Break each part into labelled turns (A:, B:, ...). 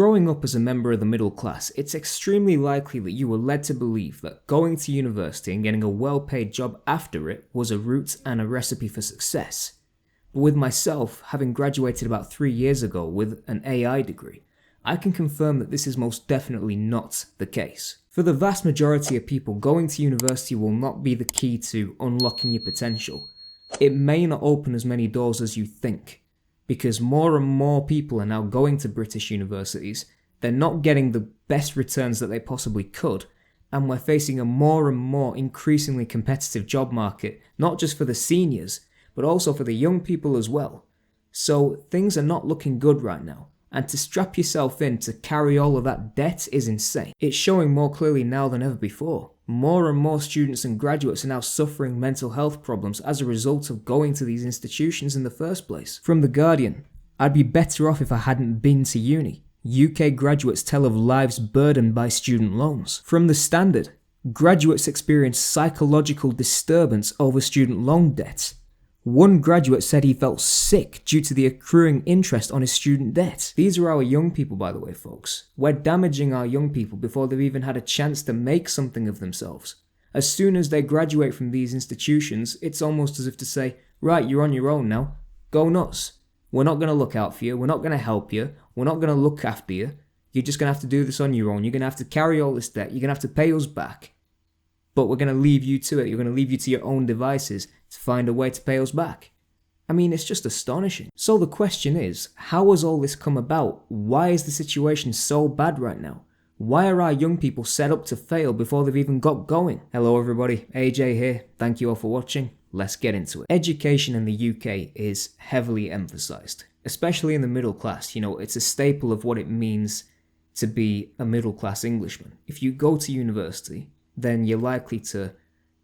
A: Growing up as a member of the middle class, it's extremely likely that you were led to believe that going to university and getting a well-paid job after it was a route and a recipe for success. But with myself, having graduated about 3 years ago with an AI degree, I can confirm that this is most definitely not the case. For the vast majority of people, going to university will not be the key to unlocking your potential. It may not open as many doors as you think, because more and more people are now going to British universities. They're not getting the best returns that they possibly could, and we're facing a more and more increasingly competitive job market, not just for the seniors, but also for the young people as well. So things are not looking good right now. And to strap yourself in to carry all of that debt is insane. It's showing more clearly now than ever before. More and more students and graduates are now suffering mental health problems as a result of going to these institutions in the first place. From The Guardian, I'd be better off if I hadn't been to uni. UK graduates tell of lives burdened by student loans. From The Standard, graduates experience psychological disturbance over student loan debt. One graduate said he felt sick due to the accruing interest on his student debt. These are our young people, by the way, folks. We're damaging our young people before they've even had a chance to make something of themselves. As soon as they graduate from these institutions, it's almost as if to say, right, you're on your own now. Go nuts. We're not going to look out for you. We're not going to help you. We're not going to look after you. You're just going to have to do this on your own. You're going to have to carry all this debt. You're going to have to pay us back. But we're going to leave you to it. You're going to leave you to your own devices to find a way to pay us back. I mean, it's just astonishing. So the question is, how has all this come about? Why is the situation so bad right now? Why are our young people set up to fail before they've even got going? Hello everybody, AJ here. Thank you all for watching. Let's get into it. Education in the UK is heavily emphasised, especially in the middle class. You know, it's a staple of what it means to be a middle class Englishman. If you go to university, then you're likely to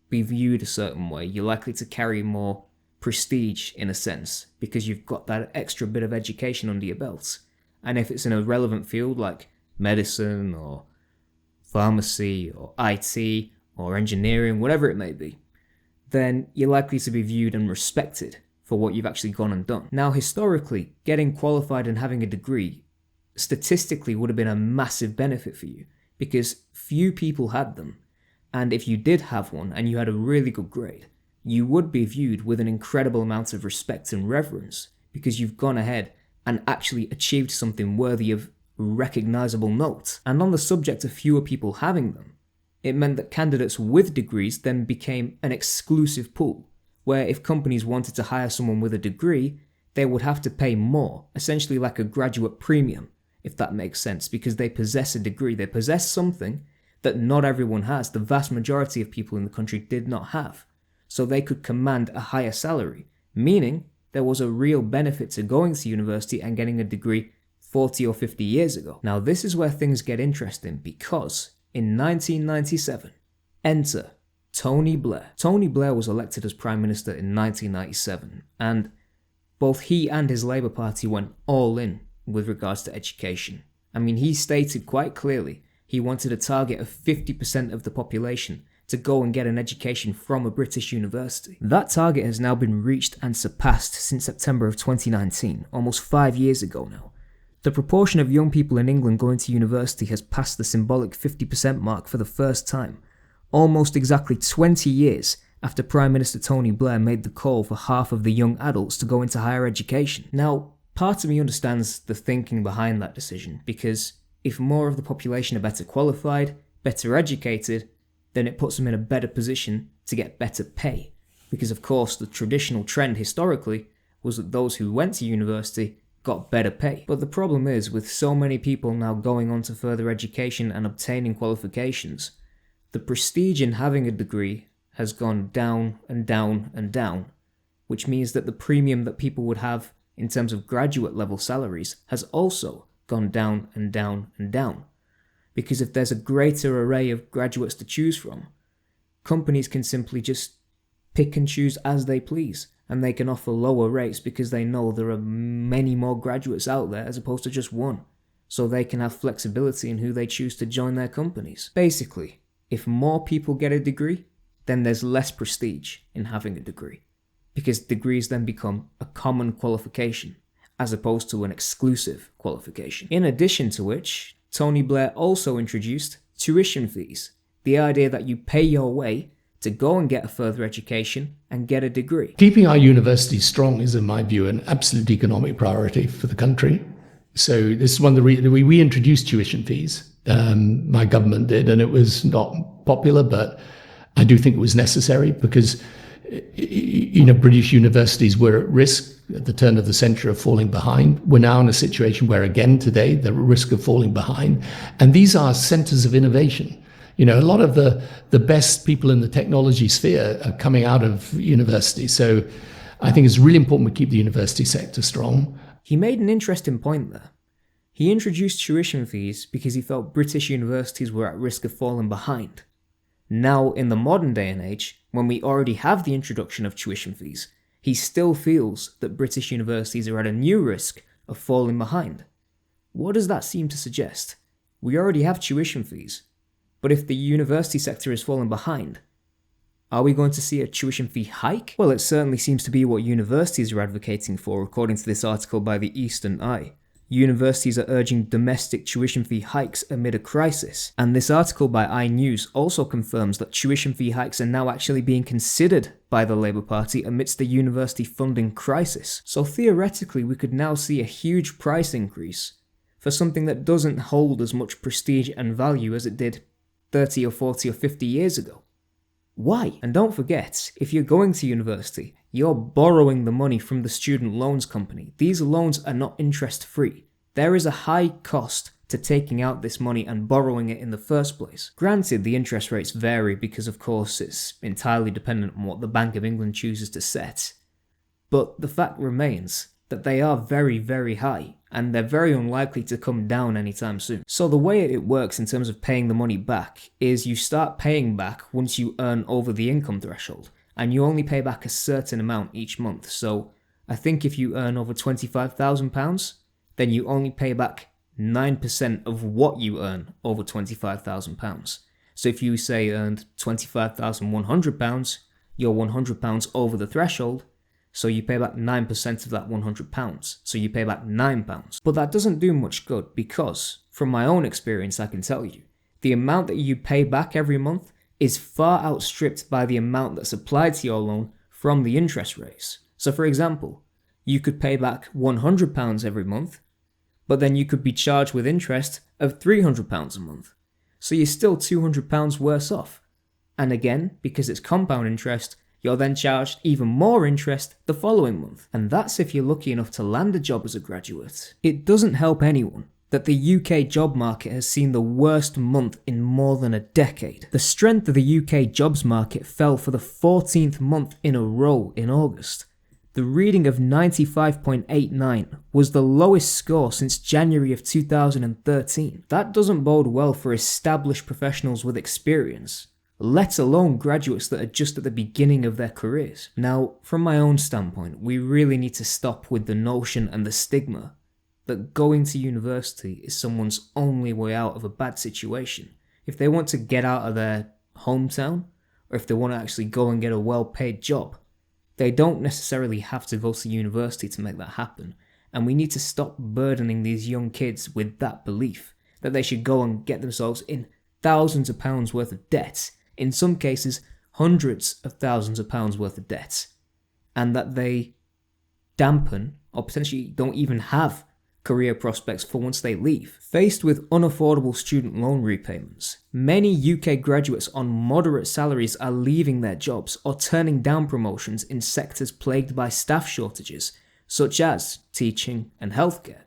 A: be viewed a certain way. You're likely to carry more prestige in a sense because you've got that extra bit of education under your belt. And if it's in a relevant field like medicine or pharmacy or IT or engineering, whatever it may be, then you're likely to be viewed and respected for what you've actually gone and done. Now, historically, getting qualified and having a degree statistically would have been a massive benefit for you because few people had them. And if you did have one and you had a really good grade, you would be viewed with an incredible amount of respect and reverence because you've gone ahead and actually achieved something worthy of recognizable note. And on the subject of fewer people having them, it meant that candidates with degrees then became an exclusive pool, where if companies wanted to hire someone with a degree, they would have to pay more, essentially like a graduate premium, if that makes sense, because they possess a degree, they possess something that not everyone has. The vast majority of people in the country did not have. So they could command a higher salary, meaning there was a real benefit to going to university and getting a degree 40 or 50 years ago. Now this is where things get interesting because in 1997, enter Tony Blair. Tony Blair was elected as Prime Minister in 1997 and both he and his Labour Party went all in with regards to education. I mean, he stated quite clearly he wanted a target of 50% of the population to go and get an education from a British university. That target has now been reached and surpassed since September of 2019, almost 5 years ago now. The proportion of young people in England going to university has passed the symbolic 50% mark for the first time, almost exactly 20 years after Prime Minister Tony Blair made the call for half of the young adults to go into higher education. Now, part of me understands the thinking behind that decision, because if more of the population are better qualified, better educated, then it puts them in a better position to get better pay. Because of course the traditional trend historically was that those who went to university got better pay. But the problem is, with so many people now going on to further education and obtaining qualifications, the prestige in having a degree has gone down and down and down, which means that the premium that people would have in terms of graduate level salaries has also gone down and down and down. Because if there's a greater array of graduates to choose from, companies can simply just pick and choose as they please, and they can offer lower rates because they know there are many more graduates out there as opposed to just one, so they can have flexibility in who they choose to join their companies. Basically, if more people get a degree, then there's less prestige in having a degree, because degrees then become a common qualification, as opposed to an exclusive qualification. In addition to which, Tony Blair also introduced tuition fees, the idea that you pay your way to go and get a further education and get a degree.
B: Keeping our universities strong is, in my view, an absolute economic priority for the country. So this is one of the reasons we introduced tuition fees. My government did, and it was not popular, but I do think it was necessary because, British universities were at risk at the turn of the century of falling behind. We're now in a situation where, again, today, they're at risk of falling behind. And these are centers of innovation. A lot of the best people in the technology sphere are coming out of university. So I think it's really important we keep the university sector strong.
A: He made an interesting point there. He introduced tuition fees because he felt British universities were at risk of falling behind. Now, in the modern day and age, when we already have the introduction of tuition fees, he still feels that British universities are at a new risk of falling behind. What does that seem to suggest? We already have tuition fees, but if the university sector is falling behind, are we going to see a tuition fee hike? Well, it certainly seems to be what universities are advocating for, according to this article by the Eastern Eye. Universities are urging domestic tuition fee hikes amid a crisis. And this article by iNews also confirms that tuition fee hikes are now actually being considered by the Labour Party amidst the university funding crisis. So theoretically, we could now see a huge price increase for something that doesn't hold as much prestige and value as it did 30 or 40 or 50 years ago. Why? And don't forget, if you're going to university, you're borrowing the money from the student loans company. These loans are not interest-free. There is a high cost to taking out this money and borrowing it in the first place. Granted, the interest rates vary because, of course, it's entirely dependent on what the Bank of England chooses to set. But the fact remains that they are very, very high, and they're very unlikely to come down anytime soon. So the way it works in terms of paying the money back is you start paying back once you earn over the income threshold, and you only pay back a certain amount each month. So I think if you earn over £25,000, then you only pay back 9% of what you earn over £25,000. So if you say earned £25,100, you're £100 over the threshold, so you pay back 9% of that £100. So you pay back £9. But that doesn't do much good because, from my own experience, I can tell you, the amount that you pay back every month is far outstripped by the amount that's applied to your loan from the interest rates. So for example, you could pay back £100 every month, but then you could be charged with interest of £300 a month. So you're still £200 worse off. And again, because it's compound interest, you're then charged even more interest the following month. And that's if you're lucky enough to land a job as a graduate. It doesn't help anyone that the UK job market has seen the worst month in more than a decade. The strength of the UK jobs market fell for the 14th month in a row in August. The reading of 95.89 was the lowest score since January of 2013. That doesn't bode well for established professionals with experience, let alone graduates that are just at the beginning of their careers. Now, from my own standpoint, we really need to stop with the notion and the stigma that going to university is someone's only way out of a bad situation. If they want to get out of their hometown, or if they want to actually go and get a well-paid job, they don't necessarily have to go to university to make that happen. And we need to stop burdening these young kids with that belief that they should go and get themselves in thousands of pounds worth of debt, in some cases hundreds of thousands of pounds worth of debt, and that they dampen or potentially don't even have career prospects for once they leave. Faced with unaffordable student loan repayments, many UK graduates on moderate salaries are leaving their jobs or turning down promotions in sectors plagued by staff shortages, such as teaching and healthcare.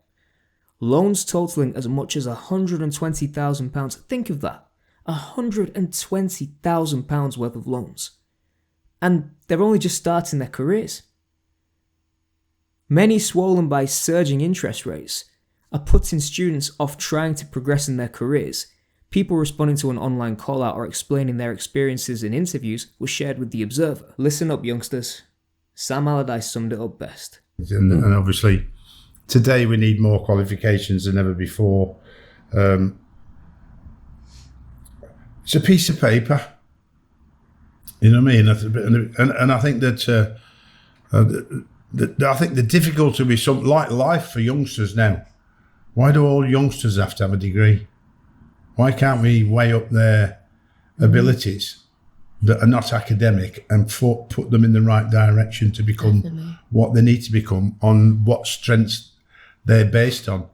A: Loans totaling as much as £120,000, think of that, £120,000 worth of loans. And they're only just starting their careers. Many swollen by surging interest rates are putting students off trying to progress in their careers. People responding to an online call out or explaining their experiences in interviews was shared with The Observer. Listen up, youngsters. Sam Allardyce summed it up best.
C: And obviously, today we need more qualifications than ever before. It's a piece of paper. You know what I mean? And I think that I think the difficulty with something like life for youngsters now. Why do all youngsters have to have a degree? Why can't we weigh up their abilities that are not academic and put them in the right direction to become what they need to become on what strengths they're based on?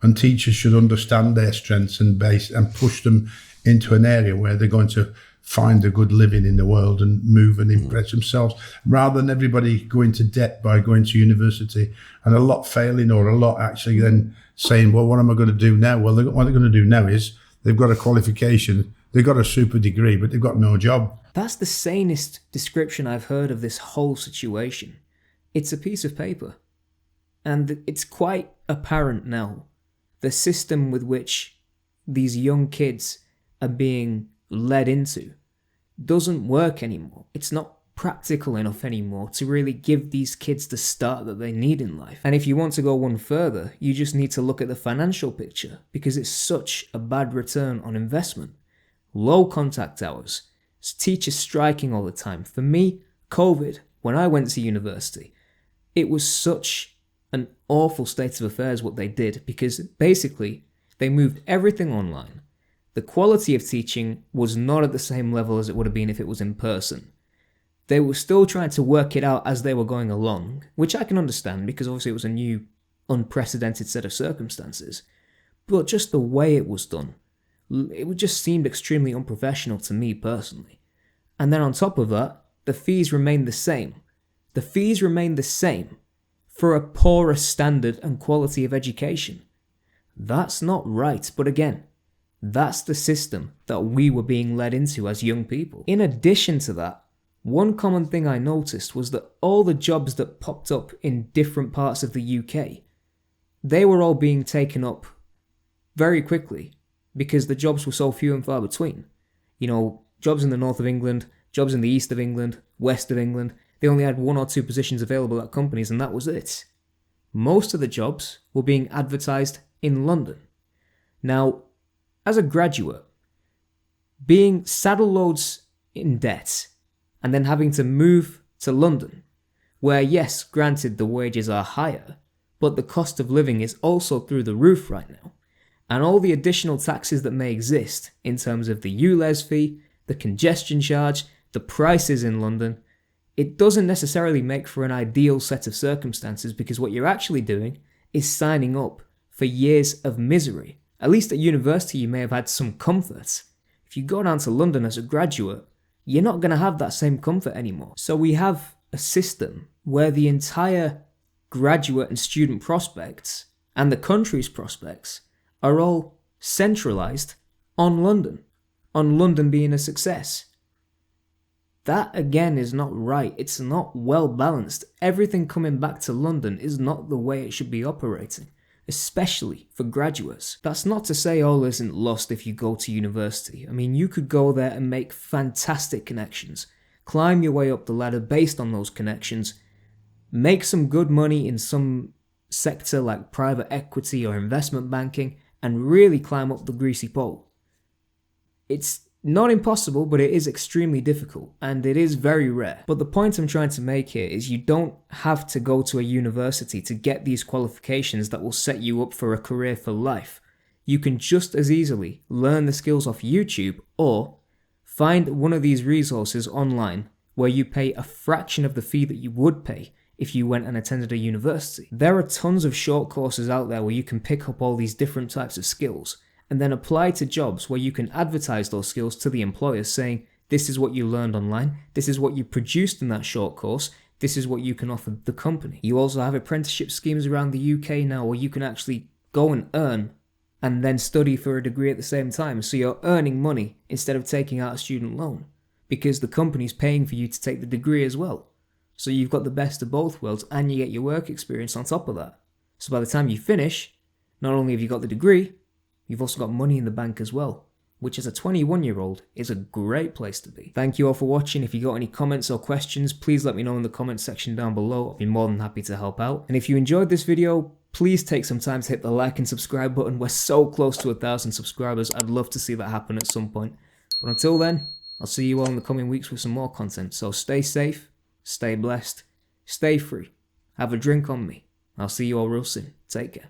C: And teachers should understand their strengths and push them into an area where they're going to find a good living in the world and move and impress themselves, rather than everybody go into debt by going to university and a lot failing, or a lot actually then saying, well, what am I going to do now? Well, what they're going to do now is they've got a qualification, they've got a super degree, but they've got no job.
A: That's the sanest description I've heard of this whole situation. It's a piece of paper. And it's quite apparent now, the system with which these young kids are being led into doesn't work anymore. It's not practical enough anymore to really give these kids the start that they need in life. And if you want to go one further, you just need to look at the financial picture, because it's such a bad return on investment. Low contact hours, teachers striking all the time. For me, COVID, when I went to university, it was such an awful state of affairs what they did, because basically they moved everything online. The quality of teaching was not at the same level as it would have been if it was in person. They were still trying to work it out as they were going along, which I can understand because obviously it was a new, unprecedented set of circumstances. But just the way it was done, it just seemed extremely unprofessional to me personally. And then on top of that, the fees remained the same. The fees remained the same for a poorer standard and quality of education. That's not right, but again, that's the system that we were being led into as young people. In addition to that, one common thing I noticed was that all the jobs that popped up in different parts of the UK, they were all being taken up very quickly because the jobs were so few and far between. You know, jobs in the north of England, jobs in the east of England, west of England, they only had 1 or 2 positions available at companies, and that was it. Most of the jobs were being advertised in London. Now, as a graduate, being saddle loads in debt and then having to move to London, where yes, granted the wages are higher, but the cost of living is also through the roof right now, and all the additional taxes that may exist in terms of the ULEZ fee, the congestion charge, the prices in London, it doesn't necessarily make for an ideal set of circumstances, because what you're actually doing is signing up for years of misery. At least at university you may have had some comfort. If you go down to London as a graduate, you're not going to have that same comfort anymore. So we have a system where the entire graduate and student prospects and the country's prospects are all centralised on London being a success. That again is not right. It's not well balanced. Everything coming back to London is not the way it should be operating, especially for graduates. That's not to say all isn't lost if you go to university. I mean, you could go there and make fantastic connections, climb your way up the ladder based on those connections, make some good money in some sector like private equity or investment banking, and really climb up the greasy pole. It's not impossible, but it is extremely difficult, and it is very rare. But the point I'm trying to make here is you don't have to go to a university to get these qualifications that will set you up for a career for life. You can just as easily learn the skills off YouTube, or find one of these resources online where you pay a fraction of the fee that you would pay if you went and attended a university. There are tons of short courses out there where you can pick up all these different types of skills and then apply to jobs where you can advertise those skills to the employers, saying, this is what you learned online, this is what you produced in that short course, this is what you can offer the company. You also have apprenticeship schemes around the UK now where you can actually go and earn and then study for a degree at the same time. So you're earning money instead of taking out a student loan, because the company's paying for you to take the degree as well. So you've got the best of both worlds, and you get your work experience on top of that. So by the time you finish, not only have you got the degree, you've also got money in the bank as well, which as a 21-year-old is a great place to be. Thank you all for watching. If you got any comments or questions, please let me know in the comments section down below. I'll be more than happy to help out. And if you enjoyed this video, please take some time to hit the like and subscribe button. We're so close to 1,000 subscribers. I'd love to see that happen at some point. But until then, I'll see you all in the coming weeks with some more content. So stay safe, stay blessed, stay free, Have a drink on me. I'll see you all real soon. Take care.